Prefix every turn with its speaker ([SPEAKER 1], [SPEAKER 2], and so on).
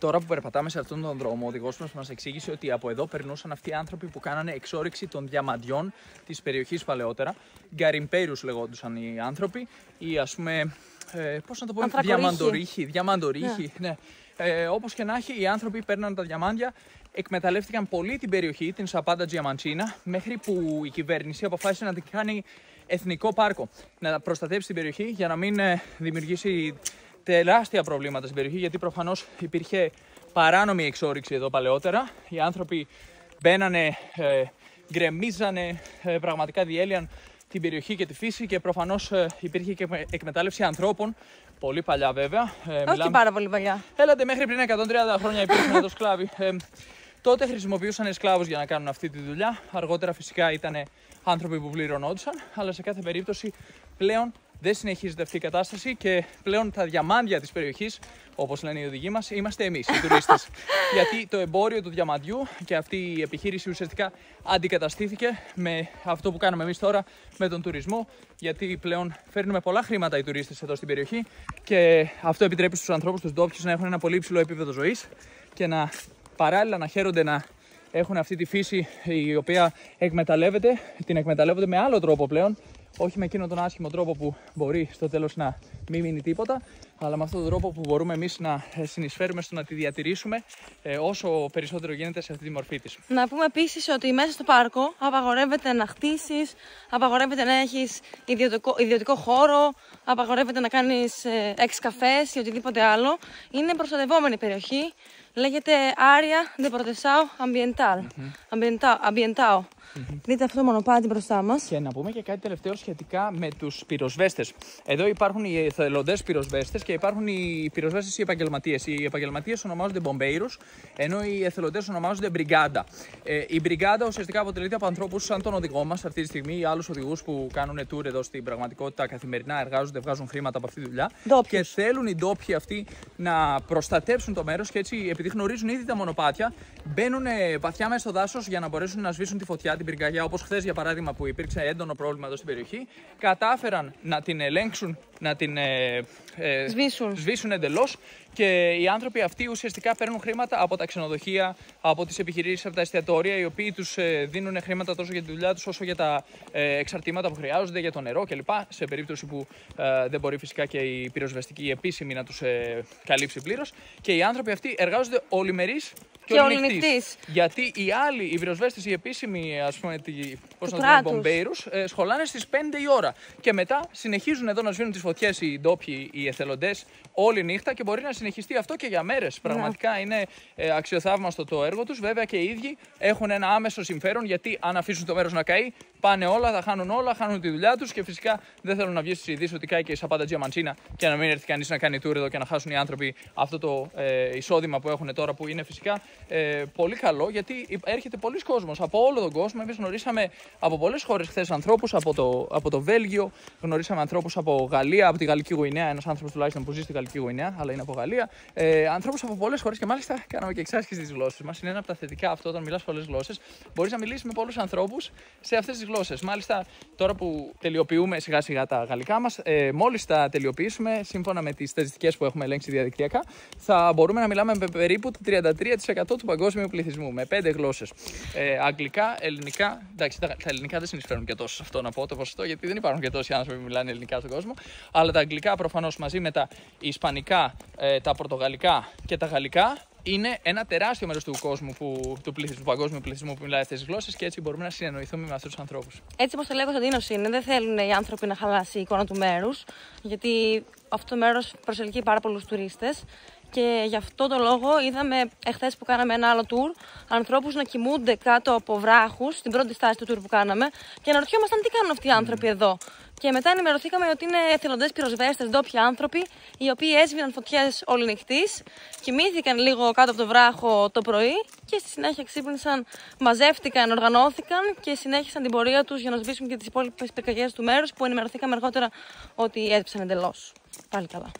[SPEAKER 1] τώρα που περπατάμε σε αυτόν τον δρόμο, ο οδηγός μας εξήγησε ότι από εδώ περνούσαν αυτοί οι άνθρωποι που κάνανε εξόρυξη των διαμαντιών της περιοχής παλαιότερα. Γκαριμπέιρους λεγόντουσαν οι άνθρωποι, ή ας πούμε. Πώς να το πω, διαμαντορίχοι. Ναι. Όπως και να έχει, οι άνθρωποι παίρναν τα διαμάντια, εκμεταλλεύτηκαν πολύ την περιοχή, την Σαπάντα Τζιαμαντσίνα, μέχρι που η κυβέρνηση αποφάσισε να την κάνει εθνικό πάρκο. Να προστατεύσει την περιοχή για να μην δημιουργήσει τεράστια προβλήματα στην περιοχή, γιατί προφανώς υπήρχε παράνομη εξόρυξη εδώ παλαιότερα. Οι άνθρωποι μπαίνανε, γκρεμίζανε, πραγματικά διέλυαν την περιοχή και τη φύση και προφανώς υπήρχε και εκμετάλλευση ανθρώπων. Πολύ παλιά βέβαια.
[SPEAKER 2] Όχι πάρα πολύ παλιά.
[SPEAKER 1] Έλατε, μέχρι πριν 130 χρόνια υπήρχαν εδώ σκλάβοι. Τότε χρησιμοποιούσαν σκλάβους για να κάνουν αυτή τη δουλειά. Αργότερα φυσικά ήταν άνθρωποι που πληρωνόντουσαν, αλλά σε κάθε περίπτωση πλέον δεν συνεχίζεται αυτή η κατάσταση και πλέον τα διαμάντια της περιοχής, όπως λένε οι οδηγοί μας, είμαστε εμείς, οι τουρίστες. Γιατί το εμπόριο του διαμαντιού και αυτή η επιχείρηση ουσιαστικά αντικαταστήθηκε με αυτό που κάνουμε εμείς τώρα με τον τουρισμό, γιατί πλέον φέρνουμε πολλά χρήματα οι τουρίστες εδώ στην περιοχή και αυτό επιτρέπει στους ανθρώπους, τους ντόπιους, να έχουν ένα πολύ υψηλό επίπεδο ζωής και να παράλληλα να χαίρονται να έχουν αυτή τη φύση η οποία την εκμεταλλεύονται με άλλο τρόπο πλέον. Όχι με εκείνον τον άσχημο τρόπο που μπορεί στο τέλος να μην μείνει τίποτα, αλλά με αυτόν τον τρόπο που μπορούμε εμείς να συνεισφέρουμε στο να τη διατηρήσουμε όσο περισσότερο γίνεται σε αυτή τη μορφή της.
[SPEAKER 2] Να πούμε επίσης ότι μέσα στο πάρκο απαγορεύεται να χτίσεις, απαγορεύεται να έχεις ιδιωτικό χώρο, απαγορεύεται να κάνεις εξκαφές ή οτιδήποτε άλλο. Είναι προστατευόμενη περιοχή. Λέγεται Área de Protección Ambiental. Δείτε αυτό το μονοπάτι μπροστά μας.
[SPEAKER 1] Και να πούμε και κάτι τελευταίο σχετικά με τους πυροσβέστες. Εδώ υπάρχουν οι εθελοντές πυροσβέστες και υπάρχουν οι πυροσβέστες οι επαγγελματίες. Οι επαγγελματίες ονομάζονται μπομπέιρους, ενώ οι εθελοντές ονομάζονται μπριγκάντα. Η μπριγκάντα ουσιαστικά αποτελείται από ανθρώπους σαν τον οδηγό μας αυτή τη στιγμή ή άλλους οδηγούς που κάνουν tour εδώ στην πραγματικότητα καθημερινά, εργάζονται, βγάζουν χρήματα από αυτή τη δουλειά. Και θέλουν οι ντόπιοι αυτοί να προστατέψουν το μέρος και έτσι, επειδή γνωρίζουν ήδη τα μονοπάτια, μπαίνουν βαθιά μέσα στο δάσος για να μπορέσουν να σβήσουν τη φωτιά, την πυρκαγιά, όπως χθες για παράδειγμα που υπήρξε έντονο πρόβλημα εδώ στην περιοχή. Κατάφεραν να την ελέγξουν, να την σβήσουν εντελώς και οι άνθρωποι αυτοί ουσιαστικά παίρνουν χρήματα από τα ξενοδοχεία, από τις επιχειρήσεις, από τα εστιατόρια, οι οποίοι τους δίνουν χρήματα τόσο για τη δουλειά τους όσο για τα εξαρτήματα που χρειάζονται, για το νερό κλπ. Σε περίπτωση που δεν μπορεί φυσικά και η πυροσβεστική επίσημη να τους καλύψει πλήρως. Και οι άνθρωποι αυτοί εργάζονται ολημερείς και ολονυχτής. Γιατί οι άλλοι, οι πυροσβέστες, οι επίσημοι, ας πούμε, οι μπομπέιρους, σχολάνε στις 5 η ώρα. Και μετά συνεχίζουν εδώ να σβήνουν τις φωτιές οι ντόπιοι, οι εθελοντές, όλη νύχτα και μπορεί να συνεχιστεί αυτό και για μέρες. Πραγματικά είναι αξιοθαύμαστο το έργο τους. Βέβαια και οι ίδιοι έχουν ένα άμεσο συμφέρον, γιατί αν αφήσουν το μέρος να καεί, πάνε όλα, θα χάνουν όλα, χάνουν τη δουλειά τους και φυσικά δεν θέλουν να βγει στις ειδήσεις ότι κάει και η Σαπάντα Τζιαμαντσίνα και να μην έρθει κανείς να κάνει tour εδώ και να χάσουν οι άνθρωποι αυτό το εισόδημα που έχουν τώρα, που είναι φυσικά πολύ καλό, γιατί έρχεται πολλοί κόσμος από όλο τον κόσμο. Εμείς γνωρίσαμε από πολλές χώρες χθες ανθρώπους, από το Βέλγιο, γνωρίσαμε ανθρώπους από Γαλλία, από τη Γαλλική Γουινέα, ένας άνθρωπος τουλάχιστον που ζει στη Γαλλική Γουινέα, αλλά είναι από Γαλλία. Ανθρώπους από πολλές χώρες και μάλιστα κάναμε και εξάσκηση της γλώσσας μας. Είναι ένα από τα θετικά αυτό, όταν μιλάς πολλές γλώσσες, μπορείς να μιλήσεις με πολλούς ανθρώπους σε αυτές τις γλώσσες. Μάλιστα, τώρα που τελειοποιούμε σιγά σιγά τα γαλλικά μας, μόλις τα τελειοποιήσουμε, σύμφωνα με τις στατιστικές που έχουμε ελέγξει διαδικτυακά, θα μπορούμε να μιλάμε με περίπου το 33% του παγκόσμιου πληθυσμού, με 5 γλώσσες. Αγγλικά, ελληνικά. Εντάξει, τα ελληνικά δεν συνεισφέρουν και τόσο σε αυτό να πω το ποσοστό, γιατί δεν υπάρχουν και τόσοι άνθρωποι που μιλάνε ελληνικά στον κόσμο. Αλλά τα αγγλικά προφανώς μαζί με τα ισπανικά, τα πορτογαλικά και τα γαλλικά είναι ένα τεράστιο μέρος του κόσμου, του παγκόσμιου πληθυσμού που μιλάει αυτές τις γλώσσες και έτσι μπορούμε να συνεννοηθούμε με αυτούς τους ανθρώπους.
[SPEAKER 2] Έτσι όπως το λέει ο Κωνσταντίνος είναι, δεν θέλουν οι άνθρωποι να χαλάσει η εικόνα του μέρους, γιατί αυτό το μέρος προσελκύει πάρα πολλούς τουρίστες. Και γι' αυτό το λόγο είδαμε εχθές που κάναμε ένα άλλο tour ανθρώπους να κοιμούνται κάτω από βράχους στην πρώτη στάση του tour που κάναμε και αναρωτιόμασταν τι κάνουν αυτοί οι άνθρωποι εδώ. Και μετά ενημερωθήκαμε ότι είναι εθελοντές πυροσβέστες, ντόπιοι άνθρωποι, οι οποίοι έσβηναν φωτιές όλη νυχτής, κοιμήθηκαν λίγο κάτω από το βράχο το πρωί και στη συνέχεια ξύπνησαν, μαζεύτηκαν, οργανώθηκαν και συνέχισαν την πορεία τους για να σβήσουν και τις υπόλοιπες πυρκαγιές του μέρους που ενημερωθήκαμε αργότερα ότι έσβησαν εντελώς. Πάλι καλά.